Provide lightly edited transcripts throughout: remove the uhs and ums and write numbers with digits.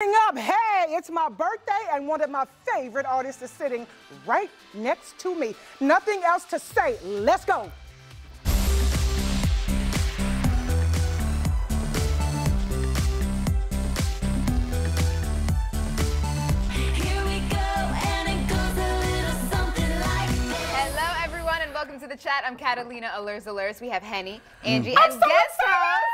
Up, hey, it's my birthday and one of my favorite artists is sitting right next to me. Nothing else to say. Let's go. Welcome to the chat. I'm Catalina Alers. We have Henny, Angie, and guest host.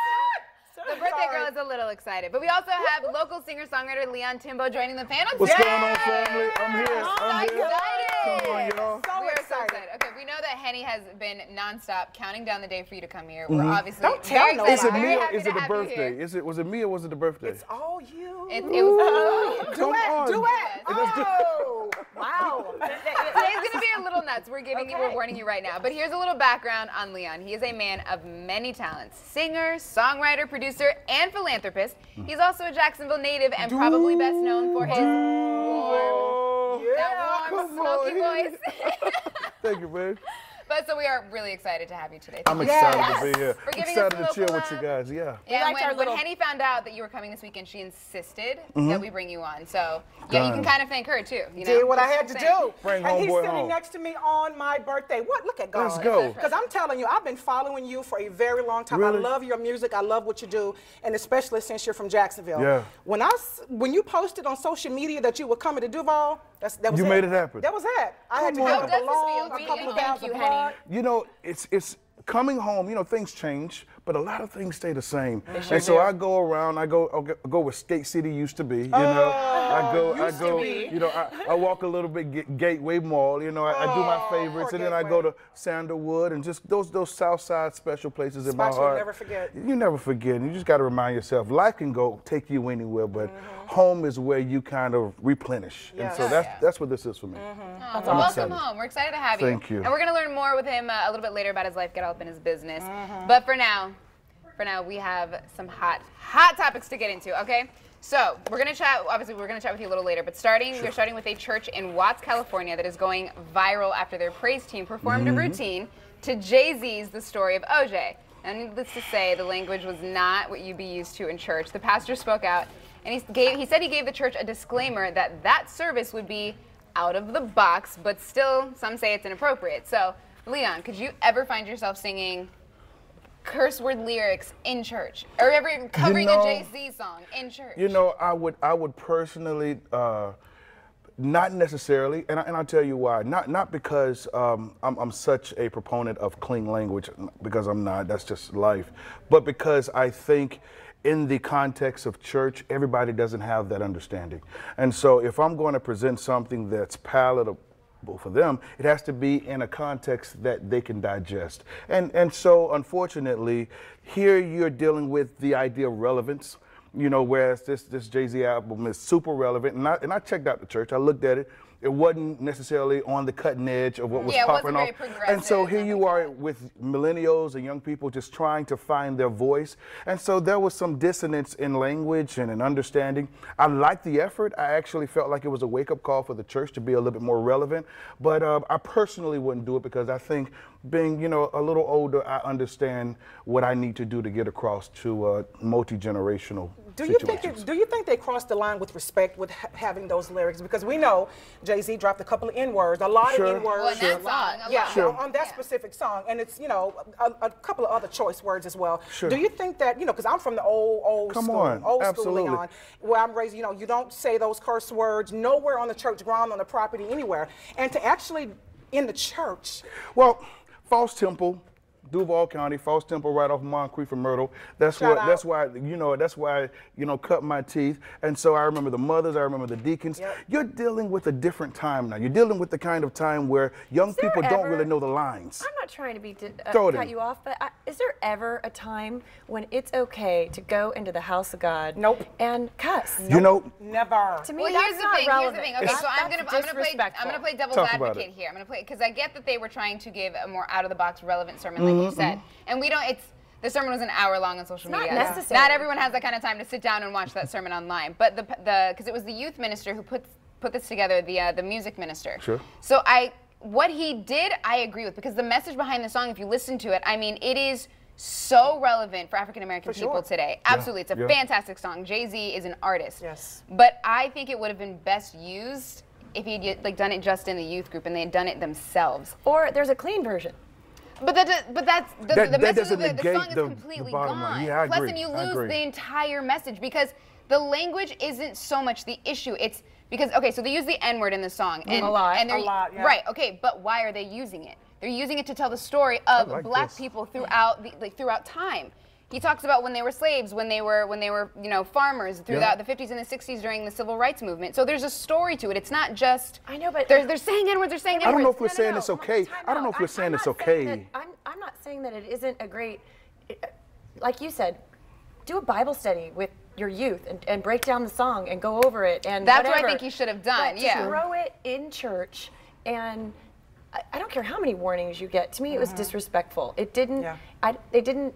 The birthday girl is a little excited, but we also have local singer-songwriter Leon Timbo joining the panel. What's going on, family? I'm here. I'm here. Excited. Come on, y'all. We are so excited. Okay, we know that Henny has been nonstop counting down the day for you to come here. We're obviously Don't tell nobody. Is it me or is it the birthday? Was it me or was it the birthday? It's all you. It was Duet. Oh, wow. Today's gonna be a little nuts. We're warning you right now. But here's a little background on Leon. He is a man of many talents: singer, songwriter, producer, and philanthropist. He's also a Jacksonville native and probably best known for his warm, smoky voice. Thank you, babe. But so we are really excited to have you today. I'm excited to be here. For giving excited us to chill local with you guys, yeah. And when Henny found out that you were coming this weekend, she insisted that we bring you on. So yeah, you can kind of thank her too. You know? Did what I had to do. Bring and he's homeboy sitting home. next to me on my birthday. What? Look at God. Let's go. Because I'm telling you, I've been following you for a very long time. Really? I love your music. I love what you do, and especially since you're from Jacksonville. Yeah. When you posted on social media that you were coming to Duval, that was You it. made it happen. That was it. I had to Come give on. a How does this belong, feel? a couple of Thank pounds you, of Henny. blood. You know, it's coming home. You know, things change, but a lot of things stay the same. And so I go around. I go where Skate City used to be. You know, I go. You know, I walk a little bit Gateway Mall. You know, I do my favorites, and then I go to Sandalwood and just those South Side special places in my Spots heart. you'll never forget. You never forget. You just got to remind yourself, life can take you anywhere, but home is where you kind of replenish. And so that's what this is for me. Well, welcome home. We're excited to have you. Thank you. And we're going to learn more with him a little bit later about his life, get all up in his business. But for now, we have some hot topics to get into, okay? So we're going to chat, obviously we're going to chat with you a little later, but we're starting with a church in Watts, California that is going viral after their praise team performed a routine to Jay-Z's The Story of OJ. And needless to say, the language was not what you'd be used to in church. The pastor spoke out, and he said he gave the church a disclaimer that service would be out of the box, but still, some say it's inappropriate. So, Leon, could you ever find yourself singing curse word lyrics in church, or ever covering a Jay-Z song in church? You know, I would personally, not necessarily, and I'll tell you why. Not because I'm such a proponent of clean language, because I'm not. That's just life. But because I think, in the context of church, everybody doesn't have that understanding. And so if I'm going to present something that's palatable for them, it has to be in a context that they can digest. And so unfortunately, here you're dealing with the idea of relevance, you know, whereas this Jay-Z album is super relevant. And I checked out the church, I looked at it. It wasn't necessarily on the cutting edge of what was popping off. And so here you are with millennials and young people just trying to find their voice. And so there was some dissonance in language and in understanding. I liked the effort. I actually felt like it was a wake-up call for the church to be a little bit more relevant. But I personally wouldn't do it because I think being, you know, a little older, I understand what I need to do to get across to multi-generational situations. Do you think they crossed the line with respect with having those lyrics? Because we know Jay-Z dropped a couple of N-words, a lot of N-words. Well, in that song, on that specific song, and it's, you know, a couple of other choice words as well. Sure. Do you think that, you know, because I'm from the old school Leon, where I'm raised, you know, you don't say those curse words nowhere on the church ground, on the property, anywhere, and to actually in the church. Well, False Temple, Duval County, False Temple, right off Moncrief and Myrtle. That's why cut my teeth. And so I remember the mothers, I remember the deacons. Yep. You're dealing with a different time now. You're dealing with the kind of time where young people don't really know the lines. I'm not trying to be cut you off, but is there ever a time when it's okay to go into the house of God and cuss? You know, never. To me, well, that's here's the not thing. relevant. Here's the thing. Okay, so I'm gonna play devil's advocate here. I'm gonna play because I get that they were trying to give a more out of the box relevant sermon, like you said, and we don't. The sermon was an hour long on social media. Not necessary. Not everyone has that kind of time to sit down and watch that sermon online. But because it was the youth minister who put this together, the music minister. Sure. So what he did, I agree with, because the message behind the song, if you listen to it, I mean, it is so relevant for African American people today. Absolutely, it's a fantastic song. Jay-Z is an artist. Yes. But I think it would have been best used if he'd like done it just in the youth group and they had done it themselves. Or there's a clean version. But the message of the song is the completely bottom gone. line. Yeah, I Plus, agree. then you lose the entire message because the language isn't so much the issue. It's because, okay, so they use the N-word in the song. And, a lot, yeah. Right, okay, but why are they using it? They're using it to tell the story of black people throughout throughout time. He talks about when they were slaves, when they were you know, farmers throughout the 50s and the 60s during the civil rights movement. So there's a story to it. It's not just I know, but they're saying N-words, they're saying N-words. I don't know if we're saying it's okay. I don't know if we're saying it's okay. I'm not saying that it isn't a great, like you said, do a Bible study with your youth and break down the song and go over it and that's whatever. what I think you should have done. But to throw it in church, and I don't care how many warnings you get. To me, it was disrespectful. It didn't. They didn't.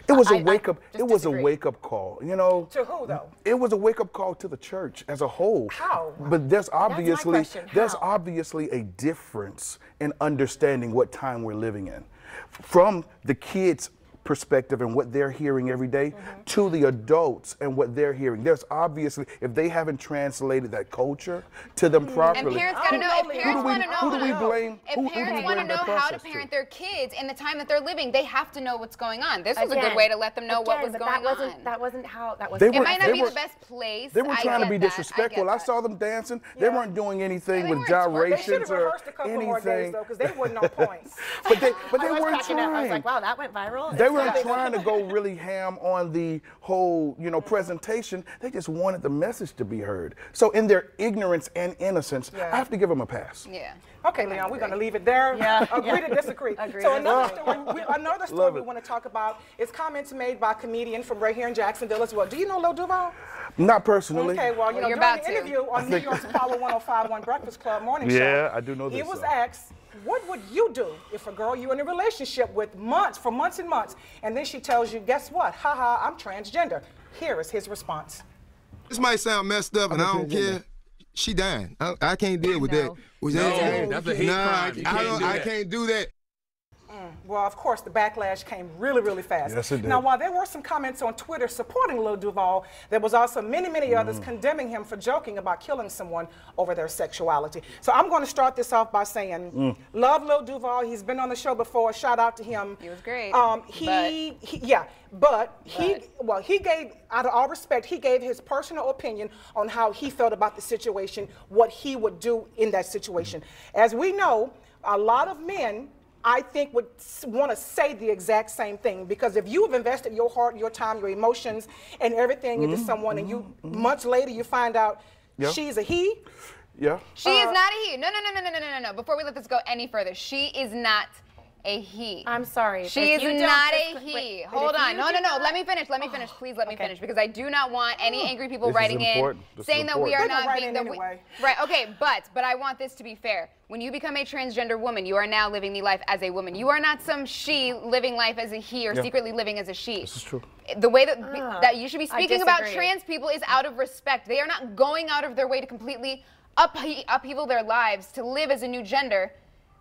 It was a wake up. It was a wake up call. You know. To who though? It was a wake up call to the church as a whole. How? But there's obviously How? a difference in understanding what time we're living in, from the kids' perspective and what they're hearing every day to the adults and what they're hearing. There's obviously, if they haven't translated that culture to them properly. And parents gotta know, if parents want to know, who do we blame? If parents want to know how to parent their kids in the time that they're living, they have to know what's going on. This was a good way to let them know what was going on. That wasn't how, that was. It might not be the best place. They were trying to be disrespectful. I saw them dancing. They weren't doing anything with gyrations or anything. More days, though, because they weren't on points. But they weren't trying. I was like, wow, that went viral. They weren't trying to go really ham on the whole, you know, presentation. They just wanted the message to be heard. So in their ignorance and innocence, I have to give them a pass. Yeah. Okay, Leon, we're going to leave it there. Yeah. Agree to disagree. So another story we want to talk about is comments made by a comedian from right here in Jacksonville as well. Do you know Lil Duval? Not personally. Okay, well, you know, you're during about the interview on New York's Apollo 105.1 Breakfast Club morning show. Yeah, I do know this. He was asked, what would you do if a girl you're in a relationship with for months and months, and then she tells you, guess what? Haha, I'm transgender. Here is his response. This might sound messed up, and I don't care. She dying. I can't deal with that. That's a hate crime. I can't do that. Well, of course, the backlash came really, really fast. Yes, it did. Now, while there were some comments on Twitter supporting Lil Duval, there was also many others condemning him for joking about killing someone over their sexuality. So I'm going to start this off by saying, love Lil Duval. He's been on the show before. Shout out to him. He was great. He gave, out of all respect, he gave his personal opinion on how he felt about the situation, what he would do in that situation. As we know, a lot of men, I think, would want to say the exact same thing, because if you have invested your heart, your time, your emotions, and everything into someone, and you months later you find out she's a he. Yeah. She is not a he. No. Before we let this go any further, she is not a he. I'm sorry. She is not a he. Hold on. No. Let me finish. Please let me finish, because I do not want any angry people writing in saying that we are not being right. Okay, but I want this to be fair. When you become a transgender woman, you are now living the life as a woman. You are not some she living life as a he or secretly living as a she. This is true. The way that you should be speaking about trans people is out of respect. They are not going out of their way to completely upheaval their lives to live as a new gender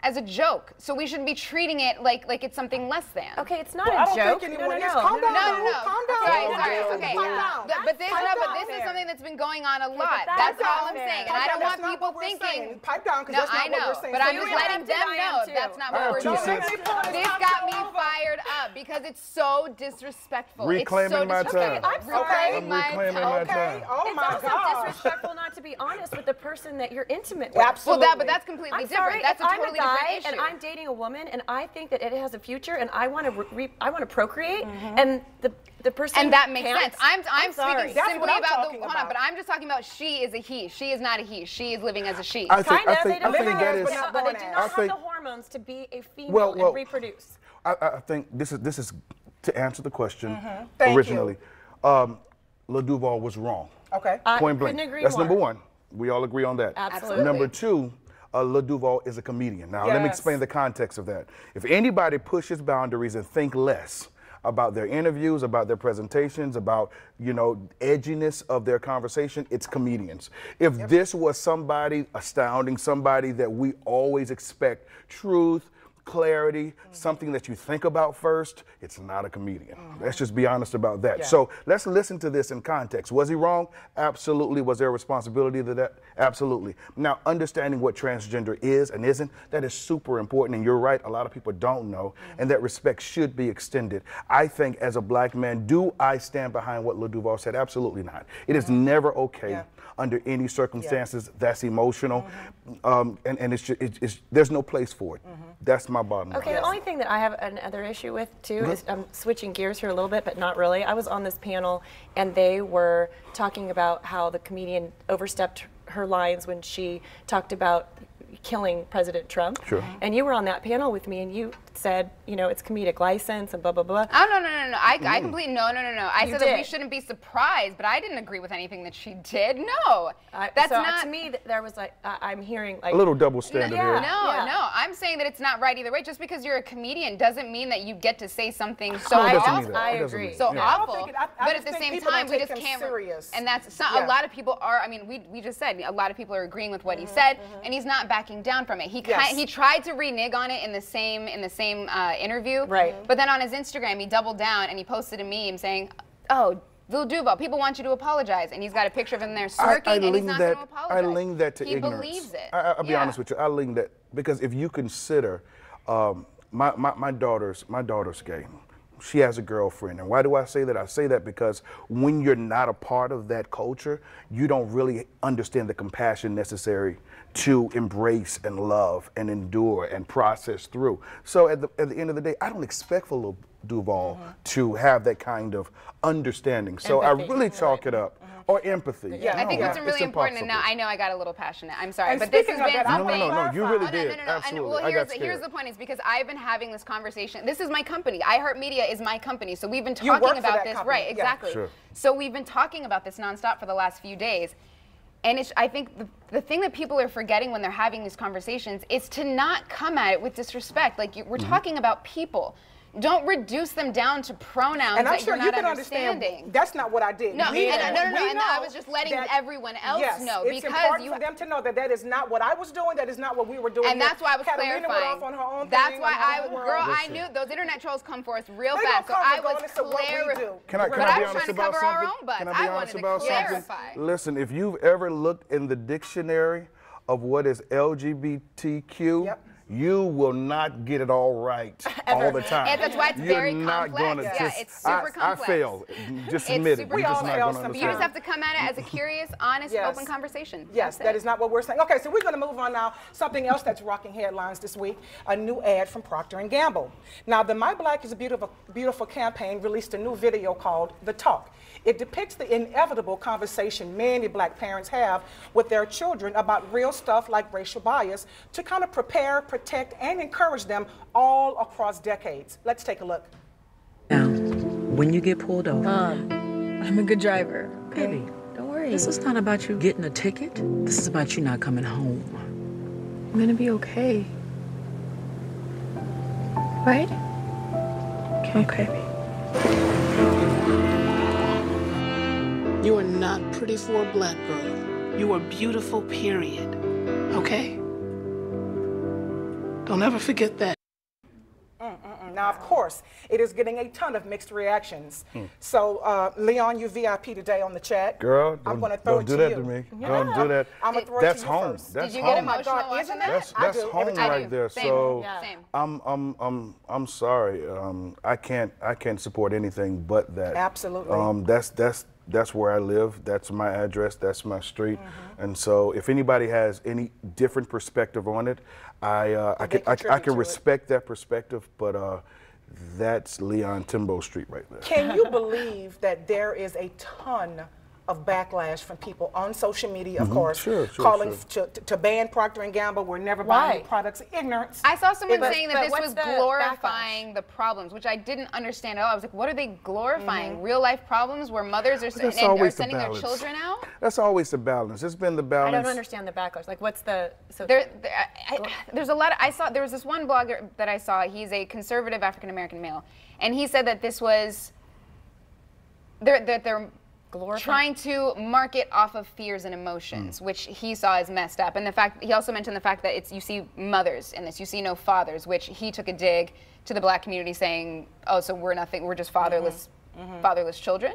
as a joke. So we shouldn't be treating it like it's something less than. Okay, it's not a joke. No. Calm down. Calm down. Sorry, okay. Calm down. But this is something that's been going on a lot. That's all I'm saying. And I don't want people thinking. Pipe down, because that's not what we're saying. But I'm just letting them know that's not what we're doing. This got me fired up because it's so disrespectful. Reclaiming my time. I'm sorry. I'm reclaiming my time. Oh my It's God. also disrespectful not to be honest with the person that you're intimate with. Absolutely. Well, but that's completely different. That's a totally different issue. And I'm dating a woman, and I think that it has a future, and I want to procreate, and the person and that makes can't. sense. I'm sorry. speaking That's simply what I'm about talking hold on, about. but I'm just talking about she is a he. She is not a he. She is living as a she. I think They don't that is. but they do not have the hormones to be a female and reproduce. I think this is to answer the question Thank originally. Lil Duval was wrong. Okay. Point blank. couldn't agree That's more. number one. We all agree on that. Absolutely. Number two, Lil Duval is a comedian. Now, let me explain the context of that. If anybody pushes boundaries and think less about their interviews, about their presentations, about, you know, edginess of their conversation, it's comedians. If this was somebody astounding, somebody that we always expect truth, clarity, something that you think about first, it's not a comedian. Let's just be honest about that. So let's listen to this in context. Was he wrong? Absolutely. Was there a responsibility to that? Absolutely. Now, understanding what transgender is and isn't, that is super important. And you're right, a lot of people don't know, and that respect should be extended. I think as a black man, do I stand behind what Lil Duval said? Absolutely not. It is never okay under any circumstances. That's emotional, and it's there's no place for it. That's my bottom line. Okay, the only thing that I have another issue with too is I'm switching gears here a little bit, but not really. I was on this panel and they were talking about how the comedian overstepped her lines when she talked about killing President Trump. Sure. And you were on that panel with me and you said, you know, it's comedic license and blah, blah, blah. Oh, no. I completely, no. I You said that we did. shouldn't be surprised, but I didn't agree with anything that she did. No. That's so not. to me, there was like, I'm hearing like. A little double standard No, here. no. I'm saying that it's not right either way. Just because you're a comedian doesn't mean that you get to say something so No, it doesn't awful. mean that. I It doesn't agree. mean So that. Yeah. awful. I But just at the think same people time, don't we take just him can't. serious. And that's a Yeah. lot of people are. I mean, we just said a lot of people are agreeing with what he said, and he's not backing down from it. He tried to renege on it in the same interview. Right. But then on his Instagram, he doubled down and he posted a meme saying, "Oh, Lil Duval, people want you to apologize," and he's got a picture of him there smirking, and he's not going to apologize. I link that to he ignorance. believes it. I'll be honest with you. I link that because if you consider my daughter's gay. She has a girlfriend. And why do I say that? I say that because when you're not a part of that culture, you don't really understand the compassion necessary to embrace and love and endure and process through. So at the end of the day, I don't expect for Lil Duval to have that kind of understanding. So Empathy. I really chalk it up. Or empathy. Yeah. I think No, what's it's really important, and now impossible. I know I got a little passionate. I'm sorry, And but this speaking has of been that, I something. wanna No, you really Oh, did. no. Absolutely. And, I got here's scared. the point is because I've been having this conversation. This is my company. iHeartMedia is my company. So we've been You work talking for about that this. company, Right, yeah. exactly. Sure. So we've been talking about this nonstop for the last few days. And I think the thing that people are forgetting when they're having these conversations is to not come at it with disrespect. Like we're talking about people. Don't reduce them down to pronouns And I'm that sure you're you not can understand. understanding. That's not what I did. No, We and know- no, we and know I was just letting that- everyone else yes, know it's because important you for them to know that that is not what I was doing. That is not what we were doing. And that's why I was Catalina clarifying. went off on her own That's thing, why on her own girl, world. I knew those internet trolls come for us real They fast. So don't come I was regardless of what we clarifying. do. Can I But be I was honest trying to about cover our something? own butts. Can I I be wanted honest to about clarify. something? Listen, if you've ever looked in the dictionary of what is LGBTQ, Yep. you will not get it all right all the time. And that's why it's You're very not complex. gonna Yeah, just, it's super I complex. fail. Just It's admit it. super You're just complex. not We going all to fail understand. You just have to come at it as a curious, honest, Yes. open conversation. Yes, That's that it. is not what we're saying. Okay, so we're going to move on now. Something else that's rocking headlines this week: a new ad from Procter & Gamble. Now, the My Black is a Beautiful campaign released a new video called The Talk. It depicts the inevitable conversation many black parents have with their children about real stuff like racial bias to kind of prepare, protect, and encourage them all across decades. Let's take a look. Now, when you get pulled over, I'm a good driver. baby, Don't worry. this is not about you getting a ticket. This is about you not coming home. I'm gonna be okay. Right? Okay. You are not pretty for a black girl. You are beautiful, period. Okay? Don't ever forget that. Now, of course, it is getting a ton of mixed reactions. So, Leon, you VIP today on the chat. Girl, I'm don't, going to throw don't it do to that you. to me. Don't do that. I'm going to throw That's it to you home. first. That's Did you get home. Oh my emotional God, watching isn't that? it? That's I do. home Every time. right there. Same. So Yeah. Same. I'm sorry. I can't support anything but that. Absolutely. That's where I live. That's my address. That's my street. And so if anybody has any different perspective on it, I they can contribute to it. respect that perspective. But that's Leon Timbo Street right there. Can you believe that there is a ton of backlash from people on social media, of course, Sure, calling to ban Procter & Gamble? We're never buying Why? any products. Ignorance. I saw someone But- saying that but this what's was the glorifying the problems, which I didn't understand at all. I was like, what are they glorifying? Real life problems where mothers are, That's are always the sending their balance. children out? That's always the balance. It's been the I balance. don't understand the backlash. Like, what's the so? There's a lot. There was this one blogger that I saw. He's a conservative African American male, and he said that this was they're trying to market off of fears and emotions, which he saw as messed up. And the fact, he also mentioned the fact that you see mothers in this, you see no fathers, which he took a dig to the black community saying, oh, so we're nothing, we're just fatherless, fatherless children.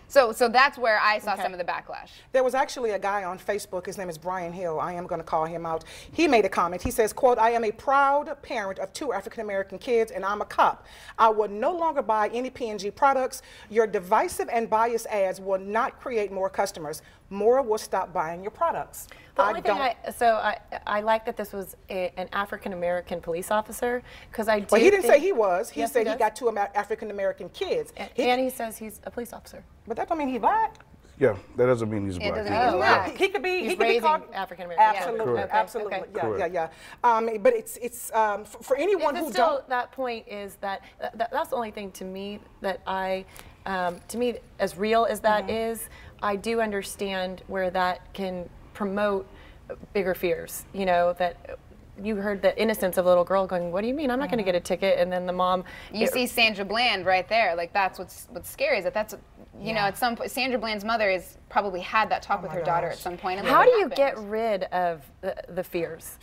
So that's where I saw some of the backlash. There was actually a guy on Facebook, his name is Brian Hill, I am going to call him out. He made a comment, he says, quote, I am a proud parent of 2 African-American kids and I'm a cop. I will no longer buy any P&G products. Your divisive and biased ads will not create more customers. More will stop buying your products. The only thing I like that this was an African-American police officer, because I do. Well, he didn't say he was. He Yes, said he he got 2 African-American kids. And he says he's a police officer. But that don't mean he black. Yeah, that doesn't mean he's It black. doesn't mean he's black. He could be. He's He could be raising called African-American. Absolutely, Yeah. Okay, absolutely. okay. Yeah. But it's for anyone But who still, don't. that point is that that's the only thing to me that to me, as real as that is, I do understand where that can promote bigger fears. You know, that you heard the innocence of a little girl going, what do you mean? I'm not going to get a ticket. And then the mom. You see Sandra Bland right there. Like, that's what's scary is that's, you know, at some point, Sandra Bland's mother is probably had that talk with her daughter at some point. And how do you get rid of the fears?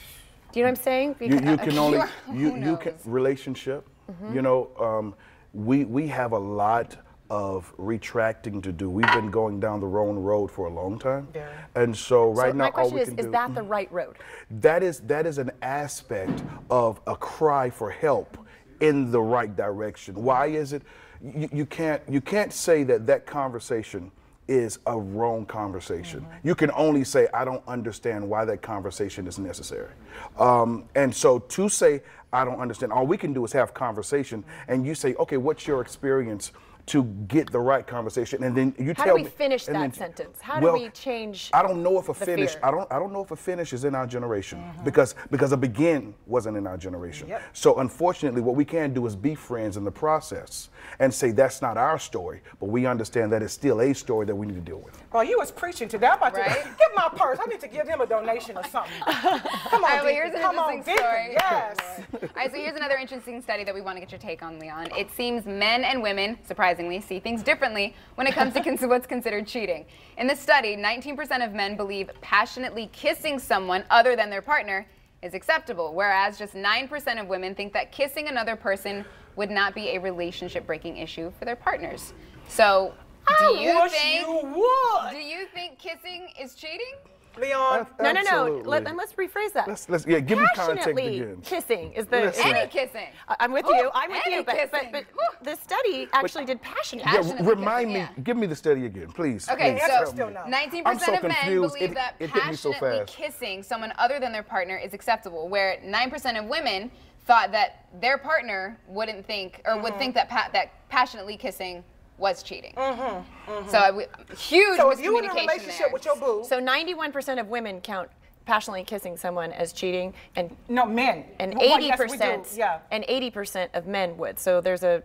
Do you know what I'm saying? You can only, you can, relationship, you know, we have a lot of retracting to do. We've been going down the wrong road for a long time. Yeah. And so right now, my question all we can do. Is that the right road? That is an aspect of a cry for help in the right direction. Why is it? You can't say that conversation is a wrong conversation. You can only say, I don't understand why that conversation is necessary. And so to say, I don't understand, all we can do is have conversation, and you say, okay, what's your experience to get the right conversation, and then you tell me. How do we finish that sentence? How do we change? I don't know if a finish. fear? I don't know if a finish is in our generation because a begin wasn't in our generation. Yep. So unfortunately, what we can do is be friends in the process and say that's not our story, but we understand that it's still a story that we need to deal with. Well, you was preaching today. I'm about to give my purse. I need to give him a donation or something. Come on, well, here's an interesting story. Yes. All right, so here's another interesting study that we want to get your take on, Leon. It seems men and women, surprisingly, see things differently when it comes to what's considered cheating. In the study, 19% of men believe passionately kissing someone other than their partner is acceptable, whereas just 9% of women think that kissing another person would not be a relationship-breaking issue for their partners. So, do you think kissing is cheating? Leon. No. Let's rephrase that. Let's give me context Passionately again. kissing is the Any kissing. I'm with you. I'm with Any you. But the study actually did passionate. Remind me. Give me the study again, please. Okay, please, so 19% of men believe that it hit me so passionately fast. kissing someone other than their partner is acceptable, where 9% of women thought that their partner wouldn't think or would think that that passionately kissing was cheating. So huge So if you in a miscommunication relationship there. with your boo. So 91% of women count passionately kissing someone as cheating, and No, men. and Well, yes, we 80% do. Yeah. and 80% of men would. So there's a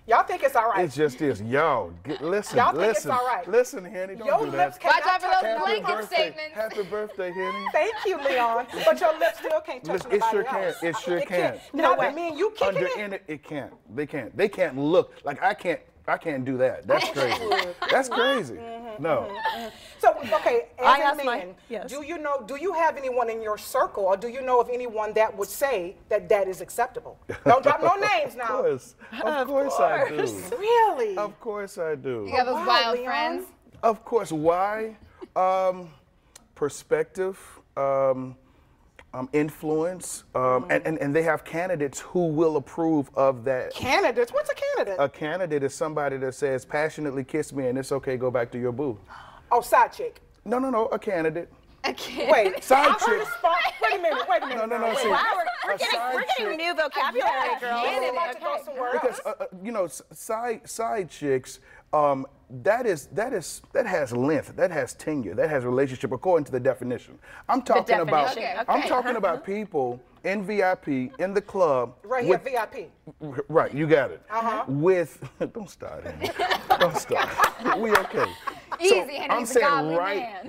Y'all think it's all right. It just is. Yo, listen, Y'all think listen. it's all right. Listen, Henny, don't Your do lips that. cannot Watch out for touch those another blanket person. statements. Happy birthday, Henny. Thank you, Leon. But your lips still can't touch It sure nobody can. else. It sure can. No way. Me and you kicking it. It can't. They can't look like I can't do that. That's crazy. That's crazy. No. So, okay, I as a asked my- man, yes. do you have anyone in your circle, or do you know of anyone that would say that is acceptable? Don't drop no names now. Of course I do. Really? Of course I do. You have those Wow, wild Leon. friends. Of course. Why? Perspective, influence, and they have candidates who will approve of that. Candidates? What's a candidate? A candidate is somebody that says, passionately kiss me and it's okay, go back to your boo. Oh, side chick. No, a candidate. Wait, Side I heard chick. a spot. Wait a minute. No, see, wow, we're a getting side chick- new vocabulary, girls. We're about to go somewhere else. Because side chicks, that has length, that has tenure, that has relationship according to the definition. I'm talking about definition, okay. I'm talking about people in VIP in the club. Right here, VIP. Right, you got it. With don't start. Henry. Don't start. We okay. Easy, So Henry, I'm he's a saying godly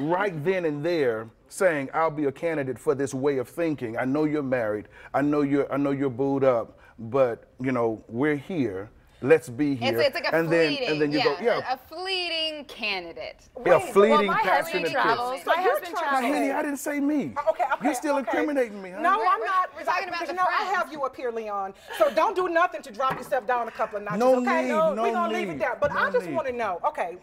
right man. then and there, saying I'll be a candidate for this way of thinking. I know you're married. I know you're booed up, but we're here. let's be here. It's like a and fleeting, then you go, a fleeting candidate. Yeah, fleeting, my passionate husband travels. kiss. My husband Now, travels. Henny, I didn't say me. Okay. You're still incriminating me, huh? No, I'm not. we're talking about because, the you know, I friends. have you up here, Leon. So don't do nothing to drop yourself down a couple of notches. No okay? need, no We're gonna leave need, it there. But no I just need. want to know. Okay.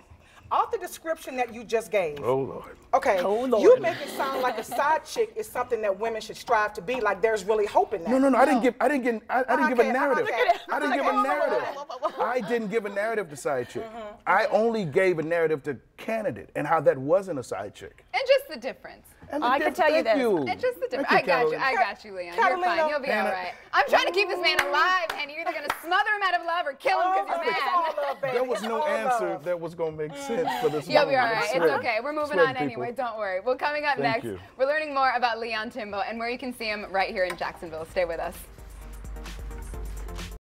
Off the description that you just gave. Oh, Lord. Okay. Oh, Lord. You make it sound like a side chick is something that women should strive to be. Like there's really hope in that. No. I didn't give a narrative. Okay. I didn't give a narrative. I didn't give a narrative to side chick. I only gave a narrative to candidate and how that wasn't a side chick. And just the difference. And I can tell you thank this. It's just the difference. Thank you, I got you, Leon. You're fine. Catalina. You'll be all right. I'm trying to keep this man alive, and you're either gonna smother him out of love or kill him because you're It's all mad. love, baby. There was It's no all answer love. that was going to make sense for this You'll be all moment. I right. It's swear. okay. We're moving Swear on to people. anyway. Don't worry. Well, coming up Thank next, you. we're learning more about Leon Timbo and where you can see him right here in Jacksonville. Stay with us.